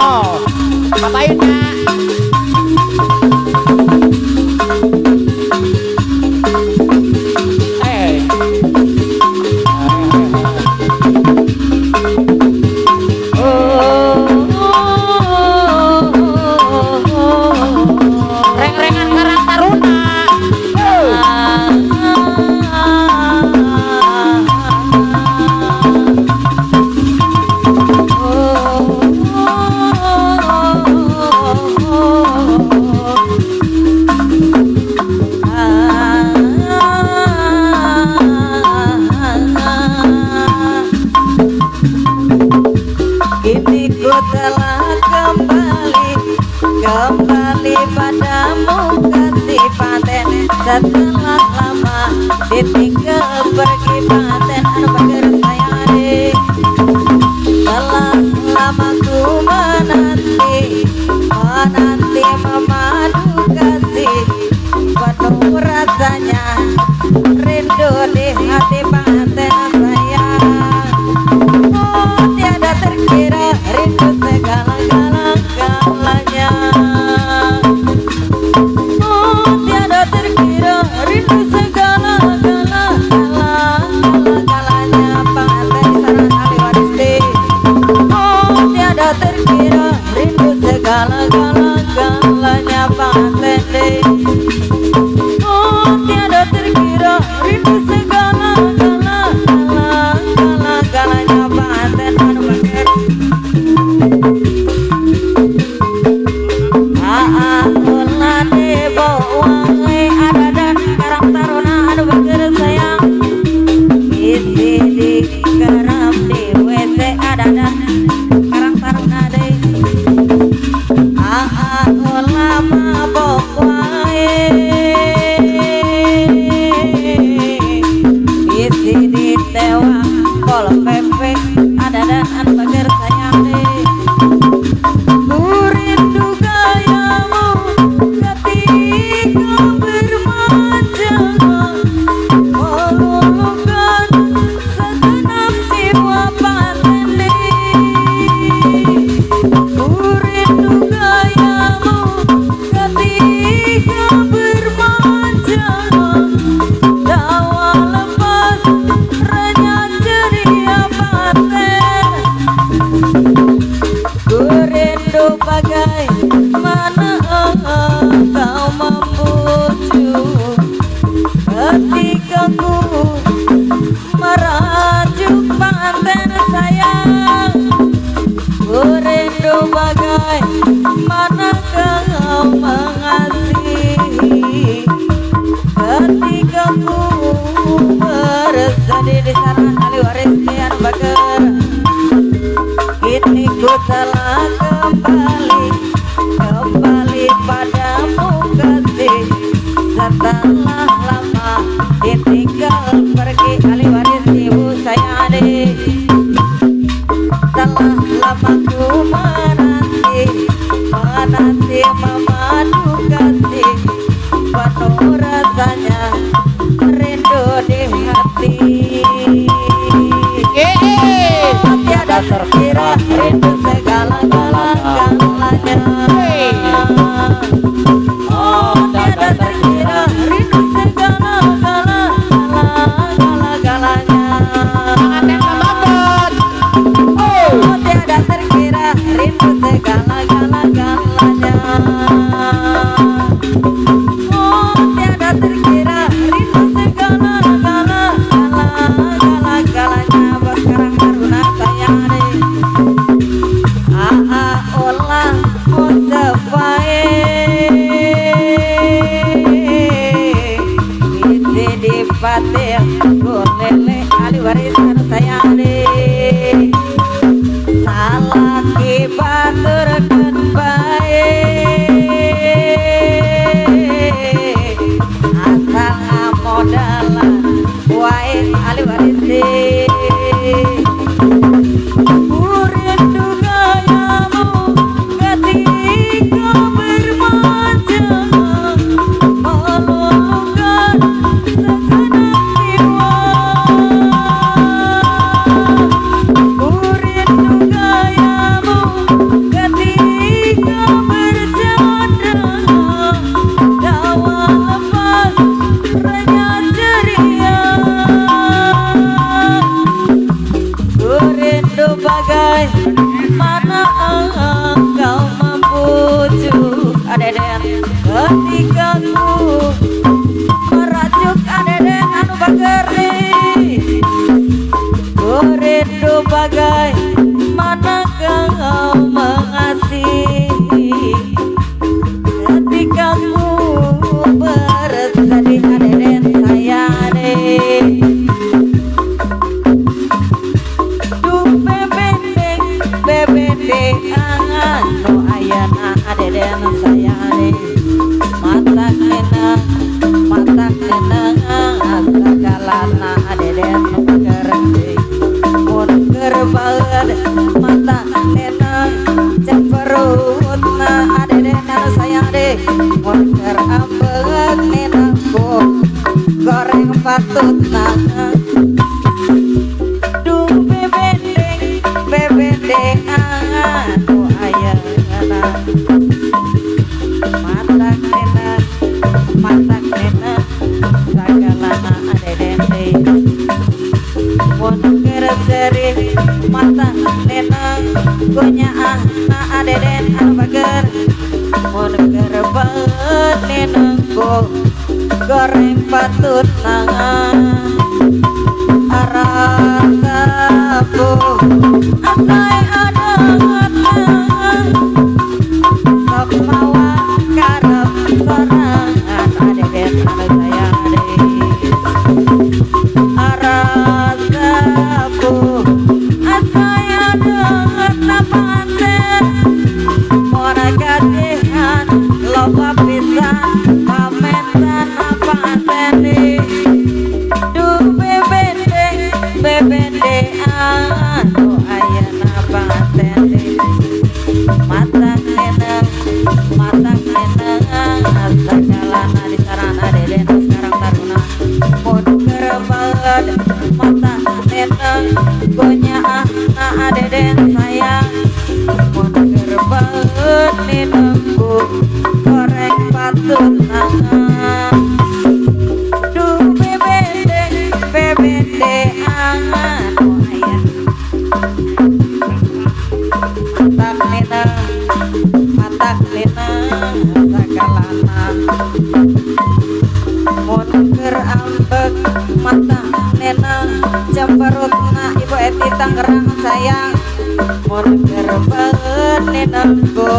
Oh, papayunnya. Reng-rengan Karang Taruna. Kini ku telah kembali padamu kasih paten. Setelah lama ditinggal pergi paten bager sayang. Telah lama ku menanti memadu kasih. Penuh rasanya rindu di hati paten sayang. Oh tiada terkira rindu segala-galanya. Oh tiada terkira rindu segala-galanya paten sarang ahli waris. Oh tiada terkira rindu segala-galanya paten. Oh tiada terkira rindu segala-galanya paten anu bager. Ulah dibawa adadan Karang Taruna anu bager sayang. Isi di garam di WC adadan Karang Taruna deui. Ulah mabok wae. Isi di tewang kol pepe adadan anu bager sayang deui. Ku rindu gayamu ketika bermanja, meluluhkan segenap jiwa paten. Ku rindu gayamu ketika bermanja, dawa lepas renyah ceria paten. Ku rindu bagaimana kau membujuk ketika ku merajuk paten sayang. Ku rindu bagaimana kau mengasihi ketika ku bersedih di sana ahli waris anu bager. Kini ku telah kembali padamu kasih. Setelah lama ditinggal pergi ahli waris ibu saya adik. Telah lama ku menanti memadu kasih. Penuh rasanya rindu di hati. Tiada terkira rindu segala-galanya. Oh tiada terkira rindu segala-galanya. Oh tiada terkira rindu segala-galanya. Oh tiada terkira rindu segala-galanya. Bos Karang Taruna sayang deh. Olah musafae isi di patil golele ahli waris anu sayang deh. Salah kibaturkeun bae asal modalan wae ahli waris deh. Ku rindu gayamu ketika bermanja, meluluhkan segenap jiwa. patutna adeden anu sayang deh monker ambek nenangku goreng patutna duh bebendeng anu ayana matak nena sagalana adeden deh monker seri mata nena gonya na adeden anu bager monker banget nenengku goreng patut nangan arasapu asai adangan sok mawa karep sorangan adeden anu sayang deh arasapu asai adangan napanten mona gadehan loba pisan pamentan napanten duh bebende anu aya napanten matak neneng sagalana di sarana deden sekarang taruna mun kerebat mata neneng gonya na adeden sayang mun kerebat nenengku goreng patut nangan duh bebende anu aya matak neneng sagalana monker ambek mata neneng cemberutna ibu Eti Tangerang sayang monker banget nenengku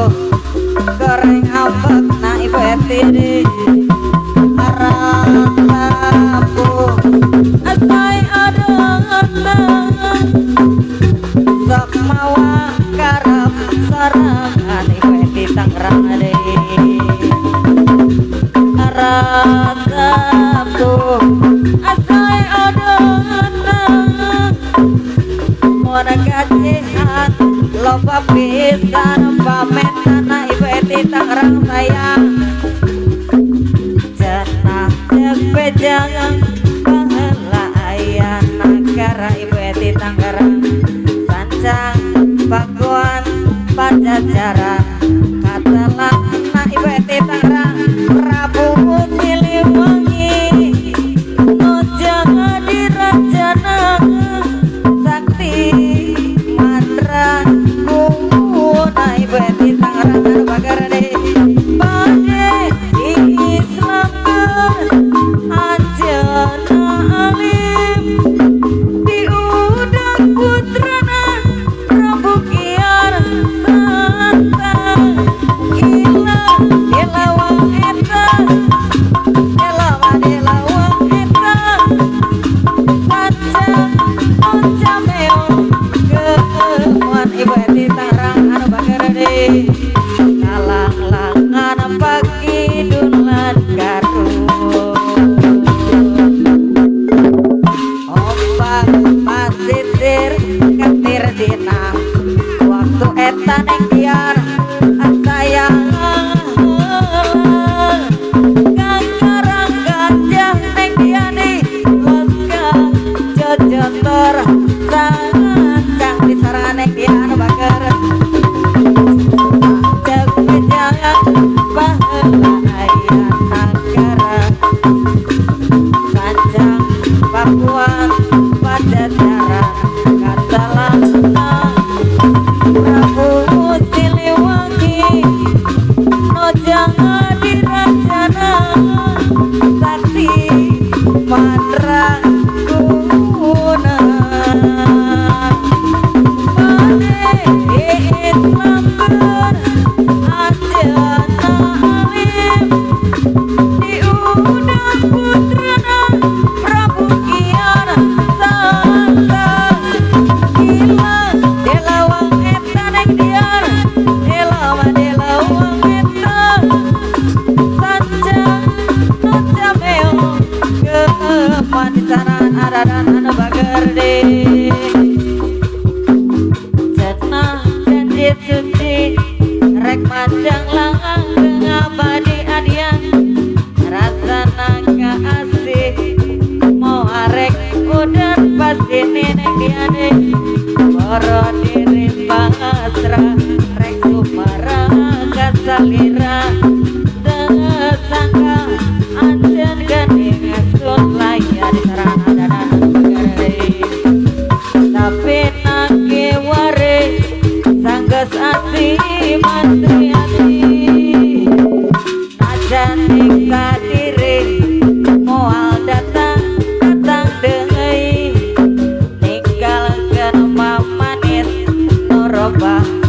goreng ambek na ibu Eti deh arasapu asai adangan sok mawa karep sorangan ibu Eti Tangerang deh arasapu asai adangan mona gajian loba pisan pametana ibu Eti Tangerang sayang cenah cepejang baheula aya nagara ibu Eti Tangerang sancang pakuan pajajaran katelana ibu Eti Tangerang Prabu Siliwangi nojang dirajana sakti mandra kuuna ibu Eti Tangerang anu bagar deh bade diislamkeun anjeunna alim diudang putrana Prabu Kiar Santang ilawang eta saja oncameo kemuan ibu Eti Tangerang anu bager deh kalang-langan pagi dulan garut ombak pasisir ketir dina waktu eta neng biar sayang kakarang gajah neng diani loska jojotor sancang di sarana neng dianu bager jangan bahel rek manjang langgeng abadi adian rasana ka asih mau arek udah pasti nenek diade boro diri pasrah rek sumara kasalira sangka anjen gening sun layar sarana dana negeri tapi nake ware sanggas asih mantri ati najan niksa diri moal datang deui ninggalkeun mamanis norobah